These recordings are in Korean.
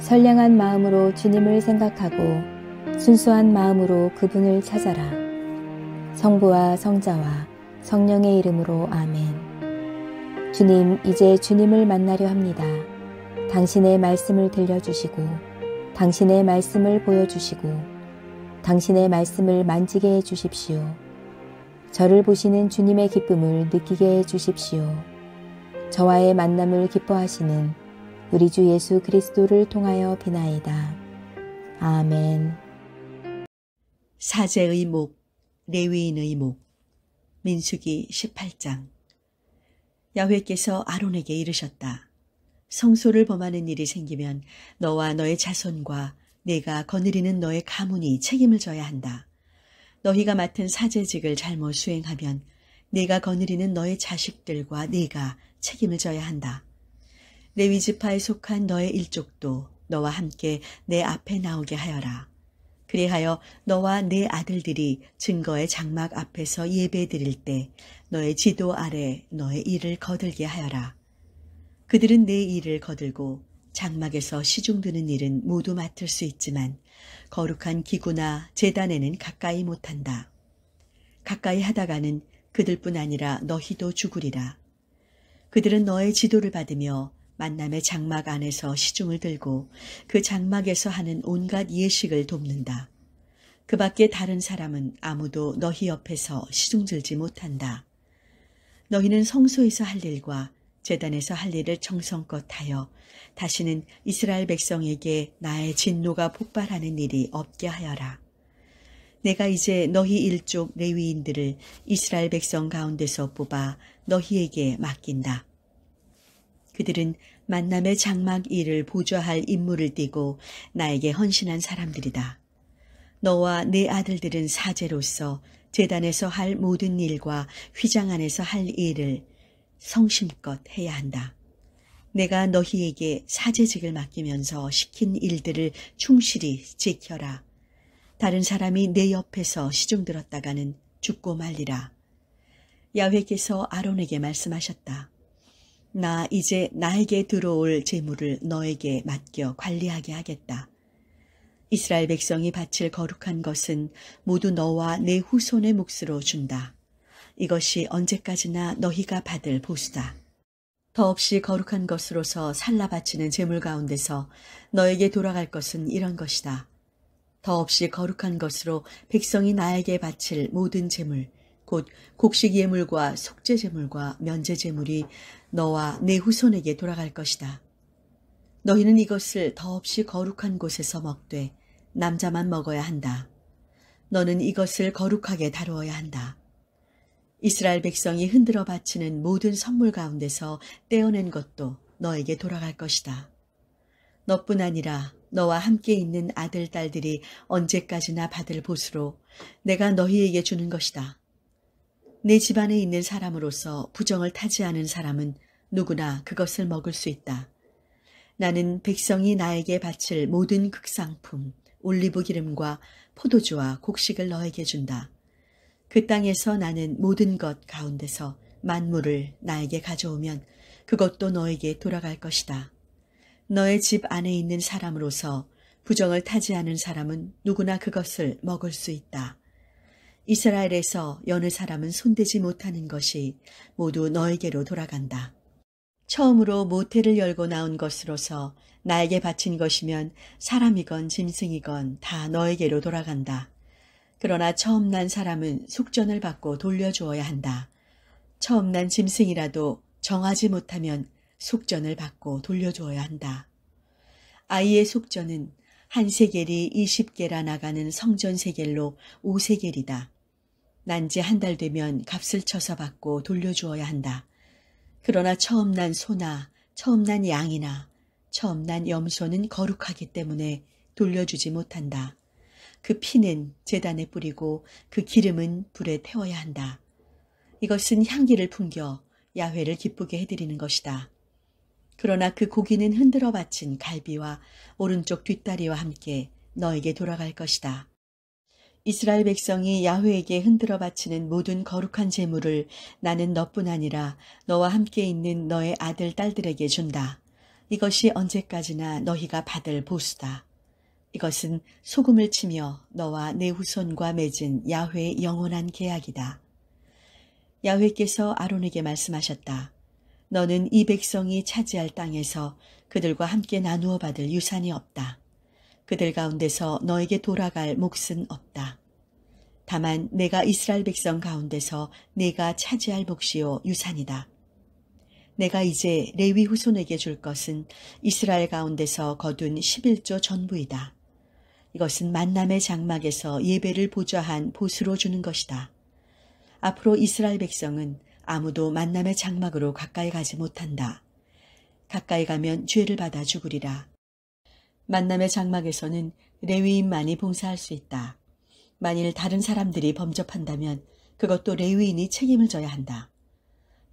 선량한 마음으로 주님을 생각하고 순수한 마음으로 그분을 찾아라. 성부와 성자와 성령의 이름으로 아멘. 주님, 이제 주님을 만나려 합니다. 당신의 말씀을 들려주시고 당신의 말씀을 보여주시고 당신의 말씀을 만지게 해주십시오. 저를 보시는 주님의 기쁨을 느끼게 해주십시오. 저와의 만남을 기뻐하시는 우리 주 예수 그리스도를 통하여 비나이다. 아멘. 사제의 목, 레위인의 목. 민수기 18장. 야훼께서 아론에게 이르셨다. 성소를 범하는 일이 생기면 너와 너의 자손과 내가 거느리는 너의 가문이 책임을 져야 한다. 너희가 맡은 사제직을 잘못 수행하면 내가 거느리는 너의 자식들과 네가 책임을 져야 한다. 레위 지파에 속한 너의 일족도 너와 함께 내 앞에 나오게 하여라. 그리하여 너와 네 아들들이 증거의 장막 앞에서 예배드릴 때 너의 지도 아래 너의 일을 거들게 하여라. 그들은 내 일을 거들고 장막에서 시중 드는 일은 모두 맡을 수 있지만 거룩한 기구나 제단에는 가까이 못한다. 가까이 하다가는 그들뿐 아니라 너희도 죽으리라. 그들은 너의 지도를 받으며 만남의 장막 안에서 시중을 들고 그 장막에서 하는 온갖 예식을 돕는다. 그 밖에 다른 사람은 아무도 너희 옆에서 시중 들지 못한다. 너희는 성소에서 할 일과 제단에서 할 일을 정성껏 하여 다시는 이스라엘 백성에게 나의 진노가 폭발하는 일이 없게 하여라. 내가 이제 너희 일족 레위인들을 이스라엘 백성 가운데서 뽑아 너희에게 맡긴다. 그들은 만남의 장막 일을 보좌할 임무를 띠고 나에게 헌신한 사람들이다. 너와 네 아들들은 사제로서 제단에서 할 모든 일과 휘장 안에서 할 일을 성심껏 해야 한다. 내가 너희에게 사제직을 맡기면서 시킨 일들을 충실히 지켜라. 다른 사람이 내 옆에서 시중 들었다가는 죽고 말리라. 야훼께서 아론에게 말씀하셨다. 나 이제 나에게 들어올 재물을 너에게 맡겨 관리하게 하겠다. 이스라엘 백성이 바칠 거룩한 것은 모두 너와 내 후손의 몫으로 준다. 이것이 언제까지나 너희가 받을 보수다. 더없이 거룩한 것으로서 살라 바치는 재물 가운데서 너에게 돌아갈 것은 이런 것이다. 더없이 거룩한 것으로 백성이 나에게 바칠 모든 재물, 곧 곡식 예물과 속죄 제물과 면제 제물이 너와 내 후손에게 돌아갈 것이다. 너희는 이것을 더없이 거룩한 곳에서 먹되 남자만 먹어야 한다. 너는 이것을 거룩하게 다루어야 한다. 이스라엘 백성이 흔들어 바치는 모든 선물 가운데서 떼어낸 것도 너에게 돌아갈 것이다. 너뿐 아니라 너와 함께 있는 아들, 딸들이 언제까지나 받을 보수로 내가 너희에게 주는 것이다. 내 집안에 있는 사람으로서 부정을 타지 않은 사람은 누구나 그것을 먹을 수 있다. 나는 백성이 나에게 바칠 모든 극상품, 올리브 기름과 포도주와 곡식을 너에게 준다. 그 땅에서 나는 모든 것 가운데서 만물을 나에게 가져오면 그것도 너에게 돌아갈 것이다. 너의 집 안에 있는 사람으로서 부정을 타지 않은 사람은 누구나 그것을 먹을 수 있다. 이스라엘에서 여느 사람은 손대지 못하는 것이 모두 너에게로 돌아간다. 처음으로 모태를 열고 나온 것으로서 나에게 바친 것이면 사람이건 짐승이건 다 너에게로 돌아간다. 그러나 처음 난 사람은 숙전을 받고 돌려주어야 한다. 처음 난 짐승이라도 정하지 못하면 숙전을 받고 돌려주어야 한다. 아이의 숙전은 한 세겔이 20개라 나가는 성전 세겔로 5세겔이다. 난지 한 달 되면 값을 쳐서 받고 돌려주어야 한다. 그러나 처음 난 소나 처음 난 양이나 처음 난 염소는 거룩하기 때문에 돌려주지 못한다. 그 피는 제단에 뿌리고 그 기름은 불에 태워야 한다. 이것은 향기를 풍겨 야훼를 기쁘게 해드리는 것이다. 그러나 그 고기는 흔들어 바친 갈비와 오른쪽 뒷다리와 함께 너에게 돌아갈 것이다. 이스라엘 백성이 야훼에게 흔들어 바치는 모든 거룩한 제물을 나는 너뿐 아니라 너와 함께 있는 너의 아들, 딸들에게 준다. 이것이 언제까지나 너희가 받을 보수다. 이것은 소금을 치며 너와 내 후손과 맺은 야훼의 영원한 계약이다. 야훼께서 아론에게 말씀하셨다. 너는 이 백성이 차지할 땅에서 그들과 함께 나누어 받을 유산이 없다. 그들 가운데서 너에게 돌아갈 몫은 없다. 다만 내가 이스라엘 백성 가운데서 네가 차지할 몫이요 유산이다. 내가 이제 레위 후손에게 줄 것은 이스라엘 가운데서 거둔 11조 전부이다. 이것은 만남의 장막에서 예배를 보좌한 보수로 주는 것이다. 앞으로 이스라엘 백성은 아무도 만남의 장막으로 가까이 가지 못한다. 가까이 가면 죄를 받아 죽으리라. 만남의 장막에서는 레위인만이 봉사할 수 있다. 만일 다른 사람들이 범접한다면 그것도 레위인이 책임을 져야 한다.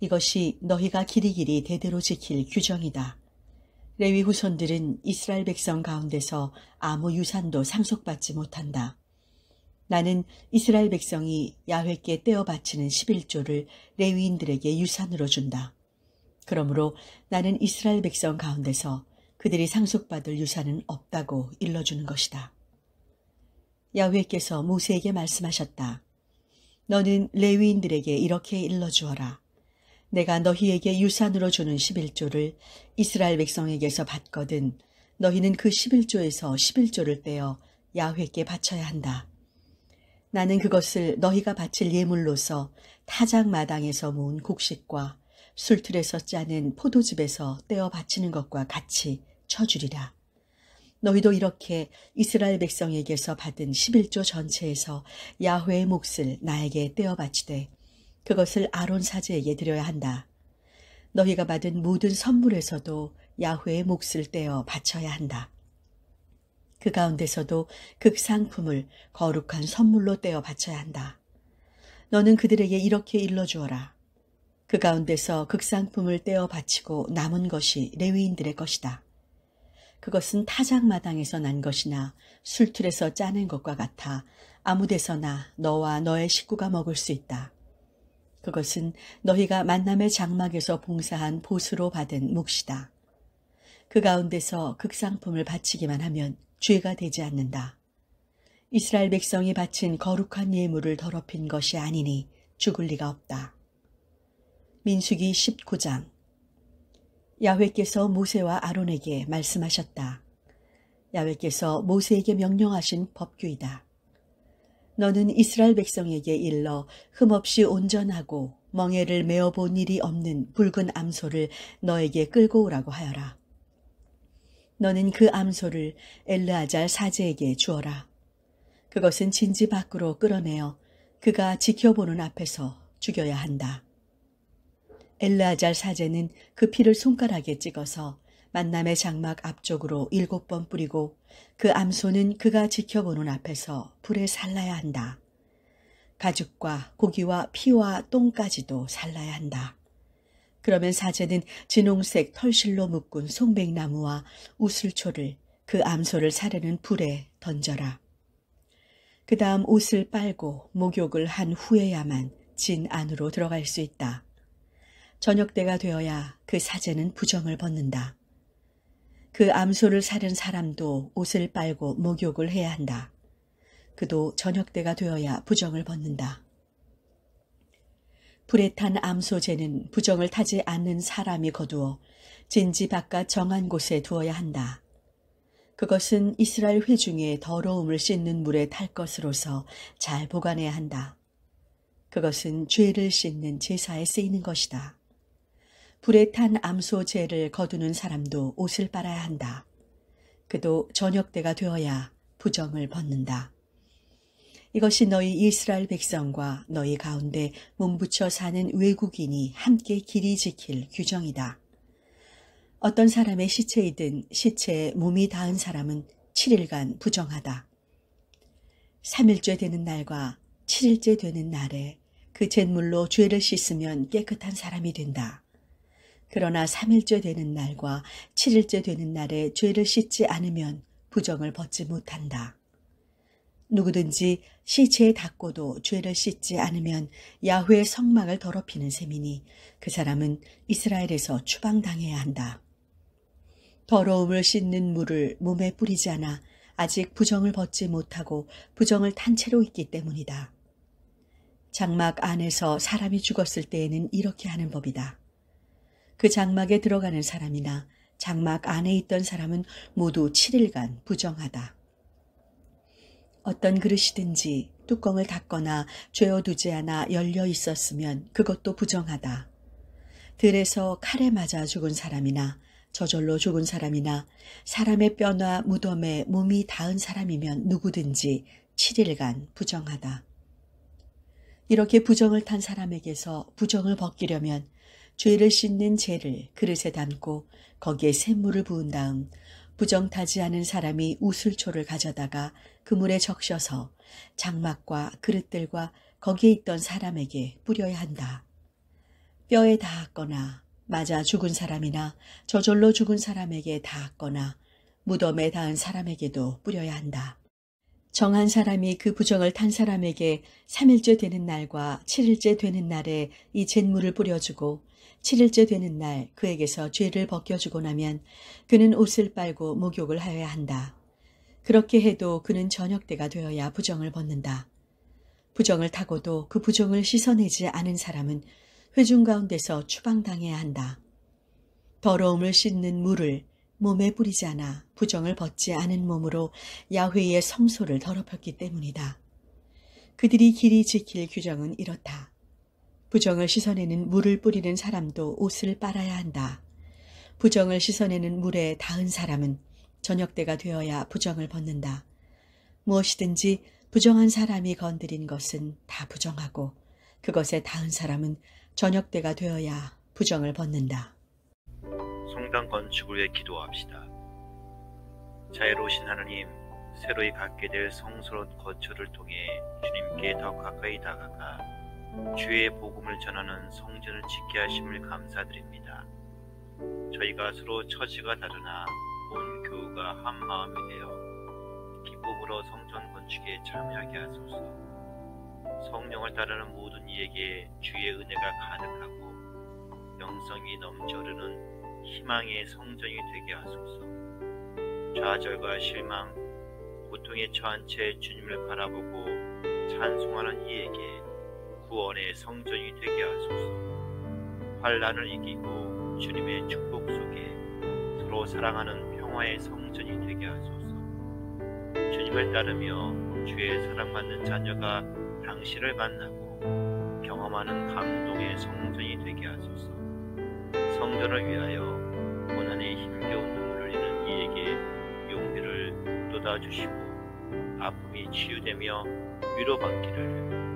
이것이 너희가 길이길이 대대로 지킬 규정이다. 레위 후손들은 이스라엘 백성 가운데서 아무 유산도 상속받지 못한다. 나는 이스라엘 백성이 야훼께 떼어 바치는 11조를 레위인들에게 유산으로 준다. 그러므로 나는 이스라엘 백성 가운데서 그들이 상속받을 유산은 없다고 일러주는 것이다. 야훼께서 모세에게 말씀하셨다. 너는 레위인들에게 이렇게 일러주어라. 내가 너희에게 유산으로 주는 11조를 이스라엘 백성에게서 받거든 너희는 그 11조에서 11조를 떼어 야훼께 바쳐야 한다. 나는 그것을 너희가 바칠 예물로서 타작 마당에서 모은 곡식과 술틀에서 짜는 포도즙에서 떼어 바치는 것과 같이 쳐주리라. 너희도 이렇게 이스라엘 백성에게서 받은 11조 전체에서 야훼의 몫을 나에게 떼어 바치되 그것을 아론 사제에게 드려야 한다. 너희가 받은 모든 선물에서도 야훼의 몫을 떼어 바쳐야 한다. 그 가운데서도 극상품을 거룩한 선물로 떼어 바쳐야 한다. 너는 그들에게 이렇게 일러주어라. 그 가운데서 극상품을 떼어 바치고 남은 것이 레위인들의 것이다. 그것은 타작마당에서 난 것이나 술틀에서 짜낸 것과 같아 아무 데서나 너와 너의 식구가 먹을 수 있다. 그것은 너희가 만남의 장막에서 봉사한 보수로 받은 몫이다. 그 가운데서 극상품을 바치기만 하면 죄가 되지 않는다. 이스라엘 백성이 바친 거룩한 예물을 더럽힌 것이 아니니 죽을 리가 없다. 민수기 19장. 야훼께서 모세와 아론에게 말씀하셨다. 야훼께서 모세에게 명령하신 법규이다. 너는 이스라엘 백성에게 일러 흠없이 온전하고 멍에를 메어본 일이 없는 붉은 암소를 너에게 끌고 오라고 하여라. 너는 그 암소를 엘르아잘 사제에게 주어라. 그것은 진지 밖으로 끌어내어 그가 지켜보는 앞에서 죽여야 한다. 엘르아잘 사제는 그 피를 손가락에 찍어서 만남의 장막 앞쪽으로 7번 뿌리고 그 암소는 그가 지켜보는 앞에서 불에 살라야 한다. 가죽과 고기와 피와 똥까지도 살라야 한다. 그러면 사제는 진홍색 털실로 묶은 송백나무와 우슬초를 그 암소를 사르는 불에 던져라. 그 다음 옷을 빨고 목욕을 한 후에야만 진 안으로 들어갈 수 있다. 저녁 때가 되어야 그 사제는 부정을 벗는다. 그 암소를 사른 사람도 옷을 빨고 목욕을 해야 한다. 그도 저녁 때가 되어야 부정을 벗는다. 불에 탄 암소제는 부정을 타지 않는 사람이 거두어 진지 바깥 정한 곳에 두어야 한다. 그것은 이스라엘 회중의 더러움을 씻는 물에 탈 것으로서 잘 보관해야 한다. 그것은 죄를 씻는 제사에 쓰이는 것이다. 불에 탄 암소제를 거두는 사람도 옷을 빨아야 한다. 그도 저녁 때가 되어야 부정을 벗는다. 이것이 너희 이스라엘 백성과 너희 가운데 몸붙여 사는 외국인이 함께 길이 지킬 규정이다. 어떤 사람의 시체이든 시체에 몸이 닿은 사람은 7일간 부정하다. 3일째 되는 날과 7일째 되는 날에 그 잿물로 죄를 씻으면 깨끗한 사람이 된다. 그러나 3일째 되는 날과 7일째 되는 날에 죄를 씻지 않으면 부정을 벗지 못한다. 누구든지 시체에 닿고도 죄를 씻지 않으면 야훼의 성막을 더럽히는 셈이니 그 사람은 이스라엘에서 추방당해야 한다. 더러움을 씻는 물을 몸에 뿌리지 않아 아직 부정을 벗지 못하고 부정을 탄 채로 있기 때문이다. 장막 안에서 사람이 죽었을 때에는 이렇게 하는 법이다. 그 장막에 들어가는 사람이나 장막 안에 있던 사람은 모두 7일간 부정하다. 어떤 그릇이든지 뚜껑을 닫거나 죄어두지 않아 열려 있었으면 그것도 부정하다. 들에서 칼에 맞아 죽은 사람이나 저절로 죽은 사람이나 사람의 뼈나 무덤에 몸이 닿은 사람이면 누구든지 7일간 부정하다. 이렇게 부정을 탄 사람에게서 부정을 벗기려면 죄를 씻는 재를 그릇에 담고 거기에 샘물을 부은 다음 부정 타지 않은 사람이 우슬초를 가져다가 그 물에 적셔서 장막과 그릇들과 거기에 있던 사람에게 뿌려야 한다. 뼈에 닿았거나 맞아 죽은 사람이나 저절로 죽은 사람에게 닿았거나 무덤에 닿은 사람에게도 뿌려야 한다. 정한 사람이 그 부정을 탄 사람에게 3일째 되는 날과 7일째 되는 날에 이 잿물을 뿌려주고 7일째 되는 날 그에게서 죄를 벗겨주고 나면 그는 옷을 빨고 목욕을 하여야 한다. 그렇게 해도 그는 저녁때가 되어야 부정을 벗는다. 부정을 타고도 그 부정을 씻어내지 않은 사람은 회중 가운데서 추방당해야 한다. 더러움을 씻는 물을 몸에 뿌리지 않아 부정을 벗지 않은 몸으로 야훼의 성소를 더럽혔기 때문이다. 그들이 길이 지킬 규정은 이렇다. 부정을 씻어내는 물을 뿌리는 사람도 옷을 빨아야 한다. 부정을 씻어내는 물에 닿은 사람은 저녁때가 되어야 부정을 벗는다. 무엇이든지 부정한 사람이 건드린 것은 다 부정하고 그것에 닿은 사람은 저녁때가 되어야 부정을 벗는다. 성당 건축을 위해 기도합시다. 자애로우신 하나님, 새로이 갖게 될 성스러운 거처를 통해 주님께 더 가까이 다가가 주의 복음을 전하는 성전을 짓게 하심을 감사드립니다. 저희가 서로 처지가 다르나 온 교우가 한 마음이 되어 기쁨으로 성전 건축에 참여하게 하소서. 성령을 따르는 모든 이에게 주의 은혜가 가득하고 영성이 넘쳐흐르는 희망의 성전이 되게 하소서. 좌절과 실망, 고통에 처한 채 주님을 바라보고 찬송하는 이에게 구원의 성전이 되게 하소서. 환난을 이기고 주님의 축복 속에 서로 사랑하는 평화의 성전이 되게 하소서. 주님을 따르며 주의 사랑받는 자녀가 당신을 만나고 경험하는 감동의 성전이 되게 하소서. 성전을 위하여 고난에 힘겨운 눈물을 흘리는 이에게 용기를 돋아주시고 아픔이 치유되며 위로받기를